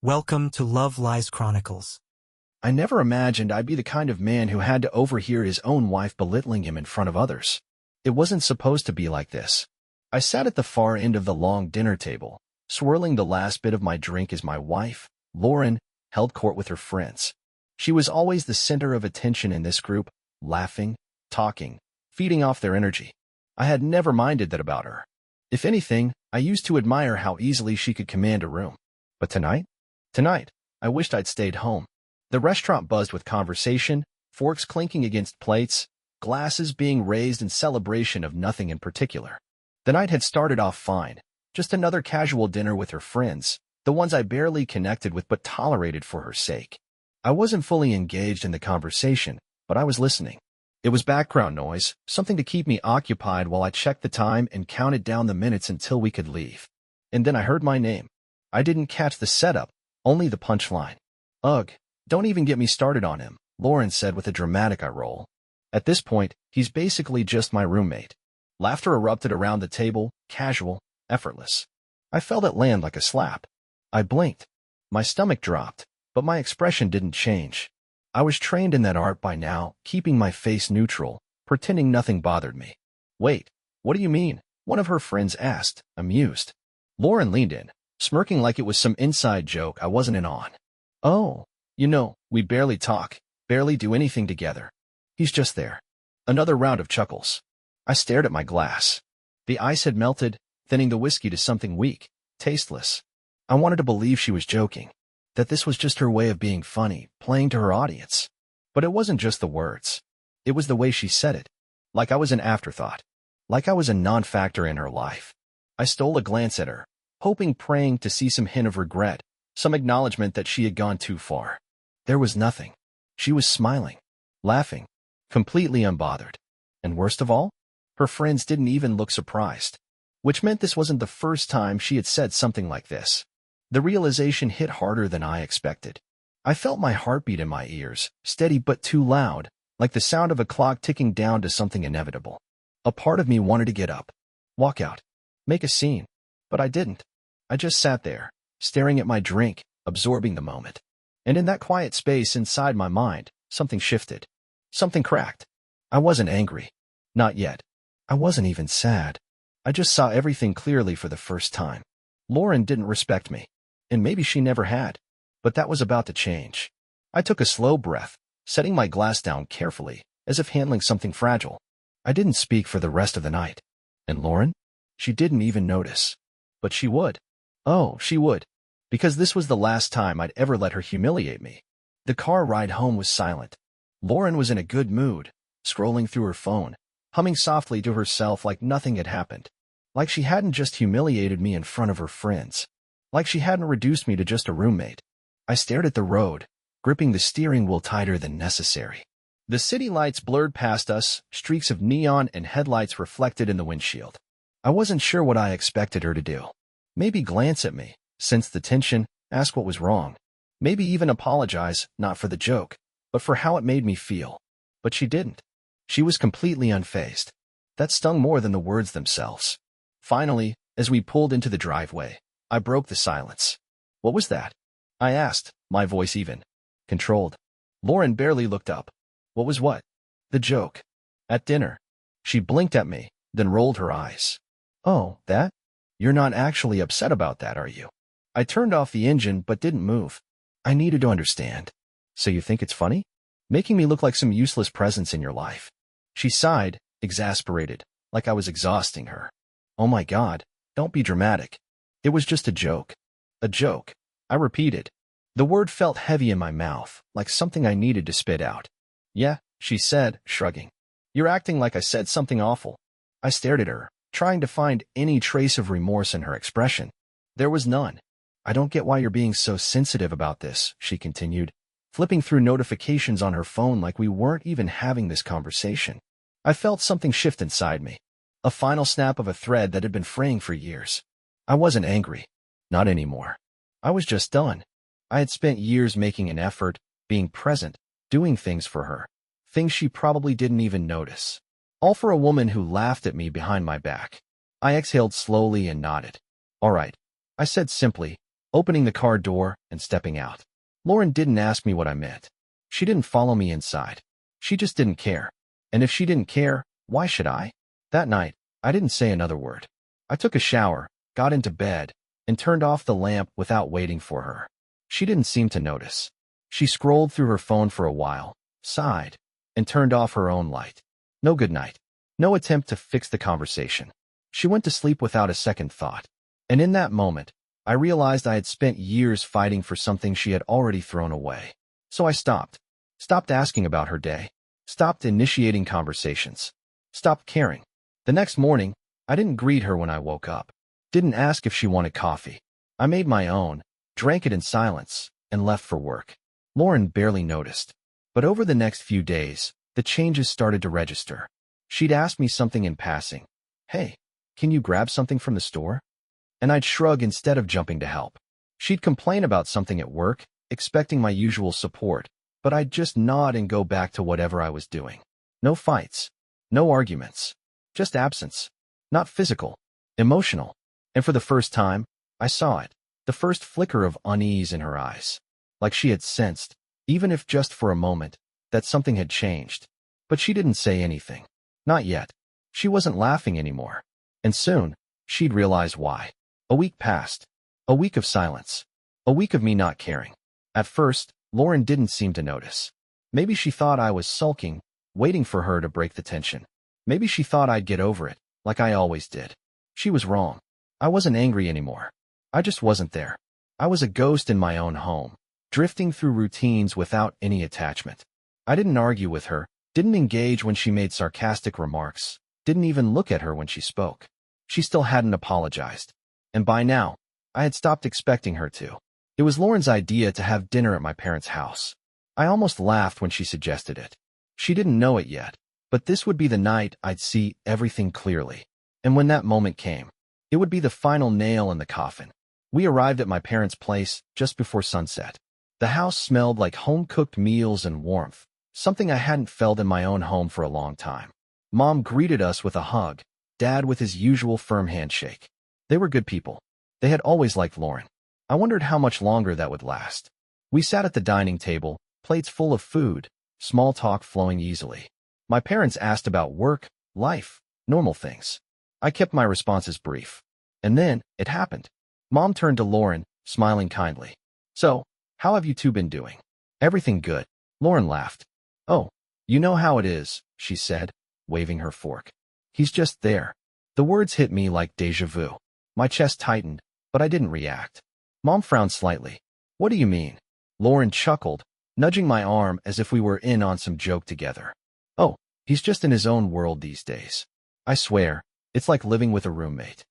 Welcome to Love Lies Chronicles. I never imagined I'd be the kind of man who had to overhear his own wife belittling him in front of others. It wasn't supposed to be like this. I sat at the far end of the long dinner table, swirling the last bit of my drink as my wife, Lauren, held court with her friends. She was always the center of attention in this group, laughing, talking, feeding off their energy. I had never minded that about her. If anything, I used to admire how easily she could command a room. But Tonight, I wished I'd stayed home. The restaurant buzzed with conversation, forks clinking against plates, glasses being raised in celebration of nothing in particular. The night had started off fine, just another casual dinner with her friends, the ones I barely connected with but tolerated for her sake. I wasn't fully engaged in the conversation, but I was listening. It was background noise, something to keep me occupied while I checked the time and counted down the minutes until we could leave. And then I heard my name. I didn't catch the setup, only the punchline. Ugh, don't even get me started on him, Lauren said with a dramatic eye roll. At this point, he's basically just my roommate. Laughter erupted around the table, casual, effortless. I felt it land like a slap. I blinked. My stomach dropped, but my expression didn't change. I was trained in that art by now, keeping my face neutral, pretending nothing bothered me. Wait, what do you mean? One of her friends asked, amused. Lauren leaned in, smirking like it was some inside joke I wasn't in on. Oh, we barely talk, barely do anything together. He's just there. Another round of chuckles. I stared at my glass. The ice had melted, thinning the whiskey to something weak, tasteless. I wanted to believe she was joking, that this was just her way of being funny, playing to her audience. But it wasn't just the words. It was the way she said it. Like I was an afterthought. Like I was a non-factor in her life. I stole a glance at her, praying to see some hint of regret, some acknowledgement that she had gone too far. There was nothing. She was smiling, laughing, completely unbothered. And worst of all, her friends didn't even look surprised, which meant this wasn't the first time she had said something like this. The realization hit harder than I expected. I felt my heartbeat in my ears, steady but too loud, like the sound of a clock ticking down to something inevitable. A part of me wanted to get up, walk out, make a scene, but I didn't. I just sat there, staring at my drink, absorbing the moment. And in that quiet space inside my mind, something shifted. Something cracked. I wasn't angry. Not yet. I wasn't even sad. I just saw everything clearly for the first time. Lauren didn't respect me. And maybe she never had. But that was about to change. I took a slow breath, setting my glass down carefully, as if handling something fragile. I didn't speak for the rest of the night. And Lauren? She didn't even notice. But she would. Oh, she would. Because this was the last time I'd ever let her humiliate me. The car ride home was silent. Lauren was in a good mood, scrolling through her phone, humming softly to herself like nothing had happened. Like she hadn't just humiliated me in front of her friends. Like she hadn't reduced me to just a roommate. I stared at the road, gripping the steering wheel tighter than necessary. The city lights blurred past us, streaks of neon and headlights reflected in the windshield. I wasn't sure what I expected her to do. Maybe glance at me, sense the tension, ask what was wrong. Maybe even apologize, not for the joke, but for how it made me feel. But she didn't. She was completely unfazed. That stung more than the words themselves. Finally, as we pulled into the driveway, I broke the silence. What was that? I asked, my voice even. Controlled. Lauren barely looked up. What was what? The joke. At dinner. She blinked at me, then rolled her eyes. Oh, that? You're not actually upset about that, are you? I turned off the engine but didn't move. I needed to understand. So you think it's funny? Making me look like some useless presence in your life. She sighed, exasperated, like I was exhausting her. Oh my God, don't be dramatic. It was just a joke. A joke. I repeated. The word felt heavy in my mouth, like something I needed to spit out. Yeah, she said, shrugging. You're acting like I said something awful. I stared at her, trying to find any trace of remorse in her expression. There was none. I don't get why you're being so sensitive about this, she continued, flipping through notifications on her phone like we weren't even having this conversation. I felt something shift inside me. A final snap of a thread that had been fraying for years. I wasn't angry. Not anymore. I was just done. I had spent years making an effort, being present, doing things for her. Things she probably didn't even notice. All for a woman who laughed at me behind my back. I exhaled slowly and nodded. All right, I said simply, opening the car door and stepping out. Lauren didn't ask me what I meant. She didn't follow me inside. She just didn't care. And if she didn't care, why should I? That night, I didn't say another word. I took a shower, got into bed, and turned off the lamp without waiting for her. She didn't seem to notice. She scrolled through her phone for a while, sighed, and turned off her own light. No good night. No attempt to fix the conversation. She went to sleep without a second thought. And in that moment, I realized I had spent years fighting for something she had already thrown away. So I stopped. Stopped asking about her day. Stopped initiating conversations. Stopped caring. The next morning, I didn't greet her when I woke up. Didn't ask if she wanted coffee. I made my own, drank it in silence, and left for work. Lauren barely noticed. But over the next few days, the changes started to register. She'd ask me something in passing. Hey, can you grab something from the store? And I'd shrug instead of jumping to help. She'd complain about something at work, expecting my usual support, but I'd just nod and go back to whatever I was doing. No fights. No arguments. Just absence. Not physical. Emotional. And for the first time, I saw it. The first flicker of unease in her eyes. Like she had sensed, even if just for a moment, that something had changed. But she didn't say anything. Not yet. She wasn't laughing anymore. And soon, she'd realize why. A week passed. A week of silence. A week of me not caring. At first, Lauren didn't seem to notice. Maybe she thought I was sulking, waiting for her to break the tension. Maybe she thought I'd get over it, like I always did. She was wrong. I wasn't angry anymore. I just wasn't there. I was a ghost in my own home, drifting through routines without any attachment. I didn't argue with her, didn't engage when she made sarcastic remarks, didn't even look at her when she spoke. She still hadn't apologized. And by now, I had stopped expecting her to. It was Lauren's idea to have dinner at my parents' house. I almost laughed when she suggested it. She didn't know it yet, but this would be the night I'd see everything clearly. And when that moment came, it would be the final nail in the coffin. We arrived at my parents' place just before sunset. The house smelled like home-cooked meals and warmth, something I hadn't felt in my own home for a long time. Mom greeted us with a hug, Dad with his usual firm handshake. They were good people. They had always liked Lauren. I wondered how much longer that would last. We sat at the dining table, plates full of food, small talk flowing easily. My parents asked about work, life, normal things. I kept my responses brief. And then, it happened. Mom turned to Lauren, smiling kindly. So, how have you two been doing? Everything good. Lauren laughed. Oh, you know how it is, she said, waving her fork. He's just there. The words hit me like déjà vu. My chest tightened, but I didn't react. Mom frowned slightly. What do you mean? Lauren chuckled, nudging my arm as if we were in on some joke together. Oh, he's just in his own world these days. I swear, it's like living with a roommate.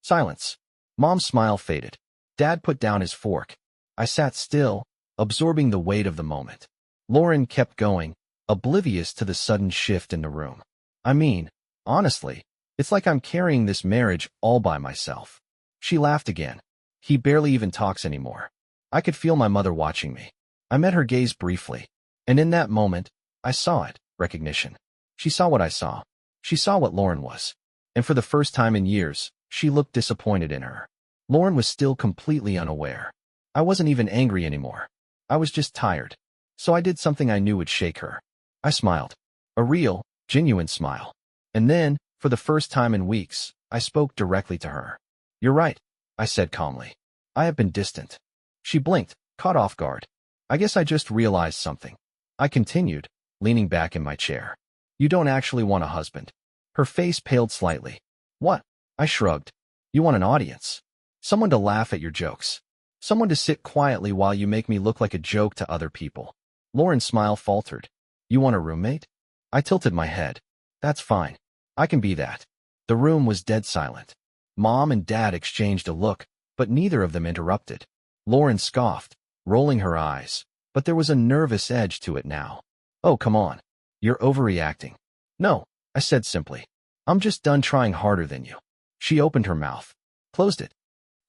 Silence. Mom's smile faded. Dad put down his fork. I sat still, absorbing the weight of the moment. Lauren kept going, oblivious to the sudden shift in the room. I mean, honestly, it's like I'm carrying this marriage all by myself. She laughed again. He barely even talks anymore. I could feel my mother watching me. I met her gaze briefly. And in that moment, I saw it, recognition. She saw what I saw. She saw what Lauren was. And for the first time in years, she looked disappointed in her. Lauren was still completely unaware. I wasn't even angry anymore. I was just tired. So I did something I knew would shake her. I smiled. A real, genuine smile. And then, for the first time in weeks, I spoke directly to her. You're right, I said calmly. I have been distant. She blinked, caught off guard. I guess I just realized something. I continued, leaning back in my chair. You don't actually want a husband. Her face paled slightly. What? I shrugged. You want an audience. Someone to laugh at your jokes. Someone to sit quietly while you make me look like a joke to other people. Lauren's smile faltered. You want a roommate? I tilted my head. That's fine. I can be that. The room was dead silent. Mom and Dad exchanged a look, but neither of them interrupted. Lauren scoffed, rolling her eyes, but there was a nervous edge to it now. Oh, come on. You're overreacting. No, I said simply. I'm just done trying harder than you. She opened her mouth, closed it,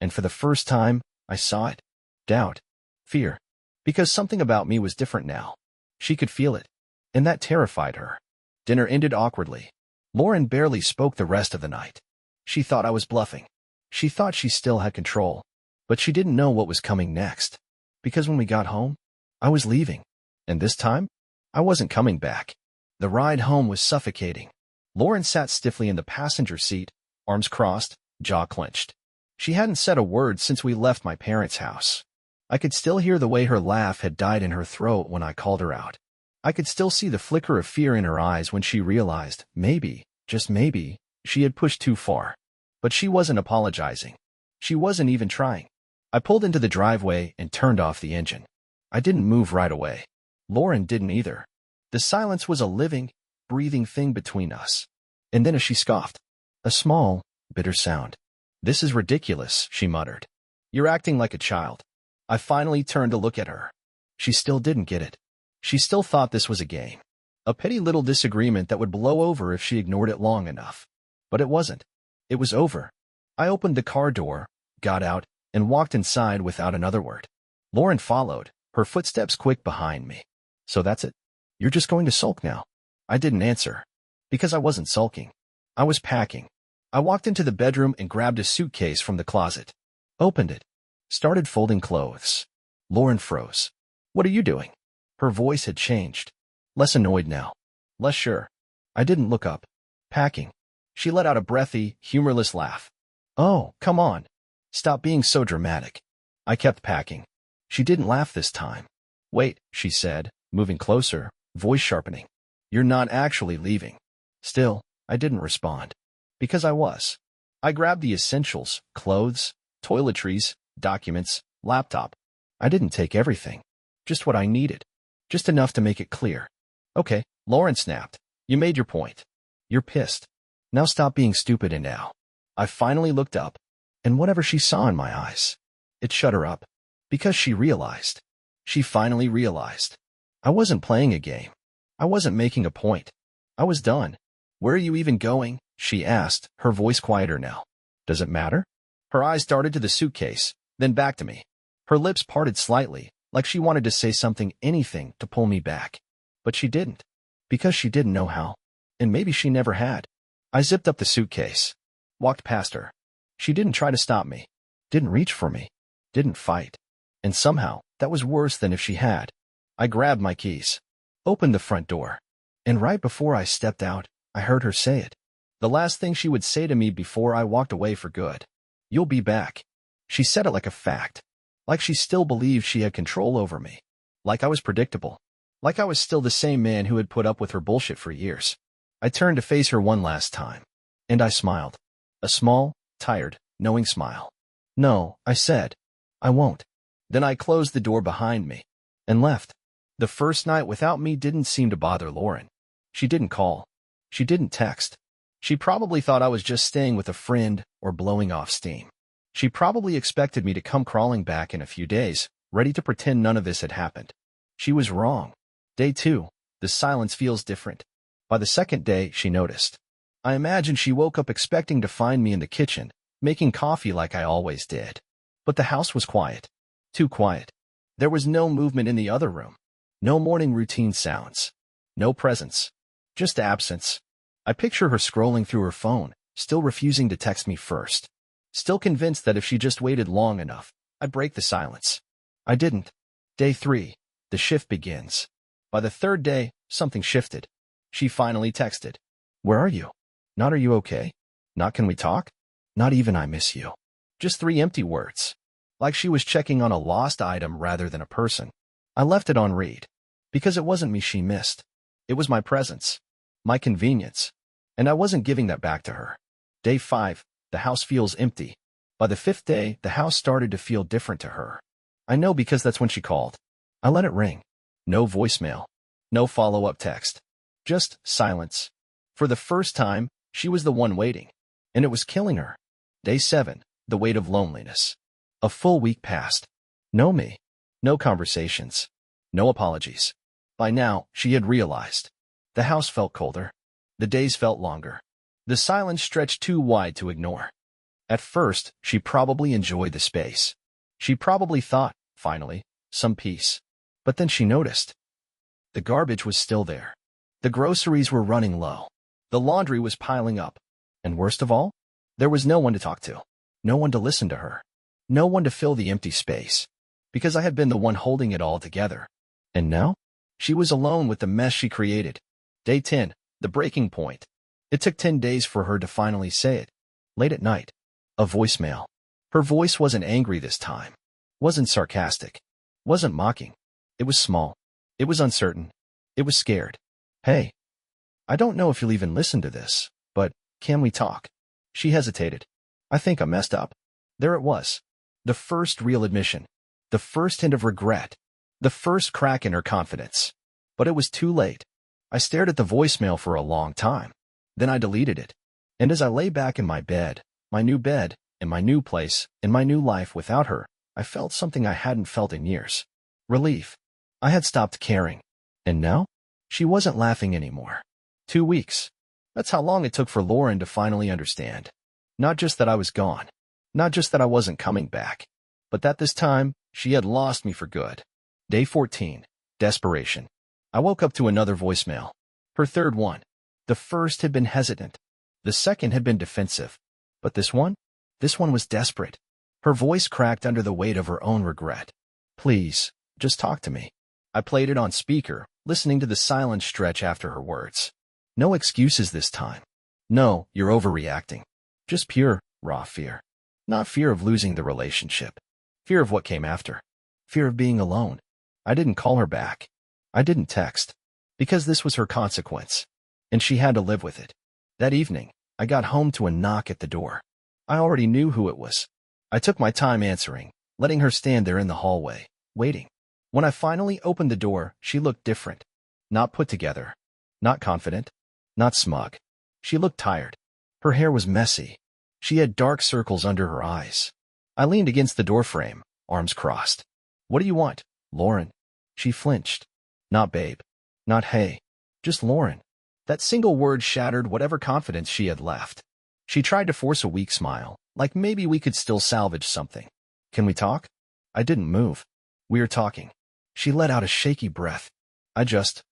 and for the first time, I saw it. Doubt. Fear. Because something about me was different now. She could feel it, and that terrified her. Dinner ended awkwardly. Lauren barely spoke the rest of the night. She thought I was bluffing. She thought she still had control. But she didn't know what was coming next. Because when we got home, I was leaving. And this time, I wasn't coming back. The ride home was suffocating. Lauren sat stiffly in the passenger seat, arms crossed, jaw clenched. She hadn't said a word since we left my parents' house. I could still hear the way her laugh had died in her throat when I called her out. I could still see the flicker of fear in her eyes when she realized, maybe, just maybe, she had pushed too far. But she wasn't apologizing. She wasn't even trying. I pulled into the driveway and turned off the engine. I didn't move right away. Lauren didn't either. The silence was a living, breathing thing between us. And then as she scoffed, a small, bitter sound. "This is ridiculous," she muttered. "You're acting like a child." I finally turned to look at her. She still didn't get it. She still thought this was a game. A petty little disagreement that would blow over if she ignored it long enough. But it wasn't. It was over. I opened the car door, got out, and walked inside without another word. Lauren followed, her footsteps quick behind me. "So that's it? You're just going to sulk now?" I didn't answer. Because I wasn't sulking. I was packing. I walked into the bedroom and grabbed a suitcase from the closet. Opened it. Started folding clothes. Lauren froze. "What are you doing?" Her voice had changed. Less annoyed now. Less sure. I didn't look up. "Packing." She let out a breathy, humorless laugh. "Oh, come on. Stop being so dramatic." I kept packing. She didn't laugh this time. "Wait," she said, moving closer, voice sharpening. "You're not actually leaving." Still, I didn't respond. Because I was. I grabbed the essentials, clothes, toiletries, documents, laptop. I didn't take everything. Just what I needed. Just enough to make it clear. "Okay," Lauren snapped. "You made your point. You're pissed. Now stop being stupid and now." I finally looked up, and whatever she saw in my eyes, it shut her up. Because she realized. She finally realized. I wasn't playing a game. I wasn't making a point. I was done. "Where are you even going?" she asked, her voice quieter now. "Does it matter?" Her eyes darted to the suitcase, then back to me. Her lips parted slightly, like she wanted to say something, anything, to pull me back. But she didn't. Because she didn't know how. And maybe she never had. I zipped up the suitcase. Walked past her. She didn't try to stop me. Didn't reach for me. Didn't fight. And somehow, that was worse than if she had. I grabbed my keys. Opened the front door. And right before I stepped out, I heard her say it. The last thing she would say to me before I walked away for good. "You'll be back." She said it like a fact. Like she still believed she had control over me. Like I was predictable. Like I was still the same man who had put up with her bullshit for years. I turned to face her one last time. And I smiled. A small, tired, knowing smile. "No," I said. "I won't." Then I closed the door behind me. And left. The first night without me didn't seem to bother Lauren. She didn't call. She didn't text. She probably thought I was just staying with a friend or blowing off steam. She probably expected me to come crawling back in a few days, ready to pretend none of this had happened. She was wrong. Day 2, the silence feels different. By the second day, she noticed. I imagine she woke up expecting to find me in the kitchen, making coffee like I always did. But the house was quiet. Too quiet. There was no movement in the other room. No morning routine sounds. No presence. Just absence. I picture her scrolling through her phone, still refusing to text me first. Still convinced that if she just waited long enough, I'd break the silence. I didn't. Day 3. The shift begins. By the third day, something shifted. She finally texted. "Where are you?" Not "Are you okay?" Not "Can we talk?" Not even "I miss you." Just 3 empty words. Like she was checking on a lost item rather than a person. I left it on read. Because it wasn't me she missed. It was my presence. My convenience. And I wasn't giving that back to her. Day 5. The house feels empty. By the 5th day, the house started to feel different to her. I know because that's when she called. I let it ring. No voicemail. No follow-up text. Just silence. For the first time, she was the one waiting. And it was killing her. Day 7. The weight of loneliness. A full week passed. No me. No conversations. No apologies. By now, she had realized. The house felt colder. The days felt longer. The silence stretched too wide to ignore. At first, she probably enjoyed the space. She probably thought, finally, some peace. But then she noticed. The garbage was still there. The groceries were running low. The laundry was piling up. And worst of all, there was no one to talk to. No one to listen to her. No one to fill the empty space. Because I had been the one holding it all together. And now? She was alone with the mess she created. Day 10, the breaking point. It took 10 days for her to finally say it. Late at night. A voicemail. Her voice wasn't angry this time. Wasn't sarcastic. Wasn't mocking. It was small. It was uncertain. It was scared. Hey. I don't know if you'll even listen to this, but can we talk? She hesitated. I think I messed up. There it was. The first real admission. The first hint of regret. The first crack in her confidence. But it was too late. I stared at the voicemail for a long time. Then I deleted it. And as I lay back in my bed, my new bed, in my new place, in my new life without her, I felt something I hadn't felt in years. Relief. I had stopped caring. And now? She wasn't laughing anymore. 2 weeks. That's how long it took for Lauren to finally understand. Not just that I was gone. Not just that I wasn't coming back. But that this time, she had lost me for good. Day 14. Desperation. I woke up to another voicemail. Her third one. The first had been hesitant. The second had been defensive. But this one was desperate. Her voice cracked under the weight of her own regret. Please, just talk to me. I played it on speaker, listening to the silence stretch after her words. No excuses this time. No, you're overreacting. Just pure, raw fear. Not fear of losing the relationship. Fear of what came after. Fear of being alone. I didn't call her back. I didn't text. Because this was her consequence. And she had to live with it. That evening, I got home to a knock at the door. I already knew who it was. I took my time answering, letting her stand there in the hallway, waiting. When I finally opened the door, she looked different. Not put together. Not confident. Not smug. She looked tired. Her hair was messy. She had dark circles under her eyes. I leaned against the doorframe, arms crossed. What do you want, Lauren? She flinched. Not babe. Not hey. Just Lauren. That single word shattered whatever confidence she had left. She tried to force a weak smile, like maybe we could still salvage something. Can we talk? I didn't move. We are talking. She let out a shaky breath.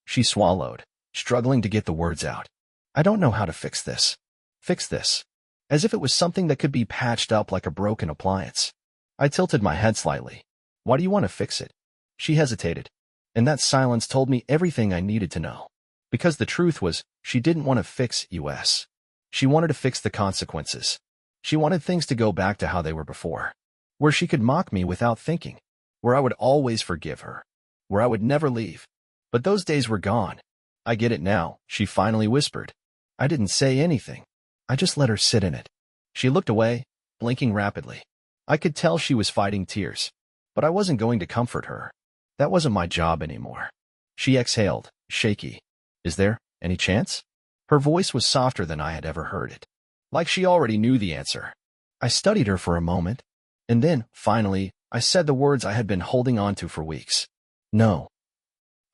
She swallowed, struggling to get the words out. I don't know how to fix this. Fix this. As if it was something that could be patched up like a broken appliance. I tilted my head slightly. Why do you want to fix it? She hesitated. And that silence told me everything I needed to know. Because the truth was, she didn't want to fix us. She wanted to fix the consequences. She wanted things to go back to how they were before. Where she could mock me without thinking. Where I would always forgive her. Where I would never leave. But those days were gone. I get it now, she finally whispered. I didn't say anything. I just let her sit in it. She looked away, blinking rapidly. I could tell she was fighting tears. But I wasn't going to comfort her. That wasn't my job anymore. She exhaled, shaky. Is there any chance? Her voice was softer than I had ever heard it. Like she already knew the answer. I studied her for a moment. And then, finally, I said the words I had been holding on to for weeks. No.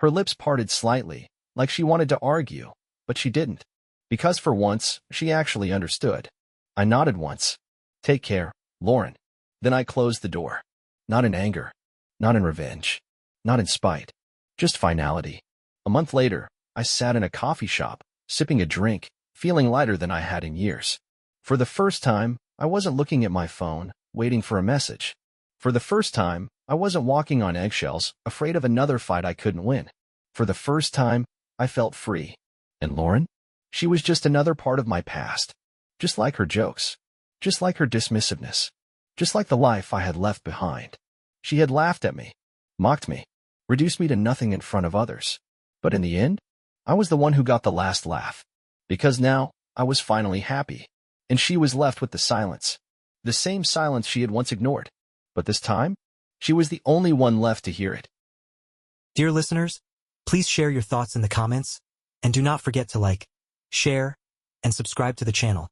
Her lips parted slightly, like she wanted to argue, but she didn't. Because for once, she actually understood. I nodded once. Take care, Lauren. Then I closed the door. Not in anger. Not in revenge. Not in spite. Just finality. A month later, I sat in a coffee shop, sipping a drink, feeling lighter than I had in years. For the first time, I wasn't looking at my phone, waiting for a message. For the first time, I wasn't walking on eggshells, afraid of another fight I couldn't win. For the first time, I felt free. And Lauren? She was just another part of my past. Just like her jokes. Just like her dismissiveness. Just like the life I had left behind. She had laughed at me, mocked me, reduced me to nothing in front of others. But in the end, I was the one who got the last laugh. Because now, I was finally happy. And she was left with the silence. The same silence she had once ignored. But this time, she was the only one left to hear it. Dear listeners, please share your thoughts in the comments, and do not forget to like, share, and subscribe to the channel.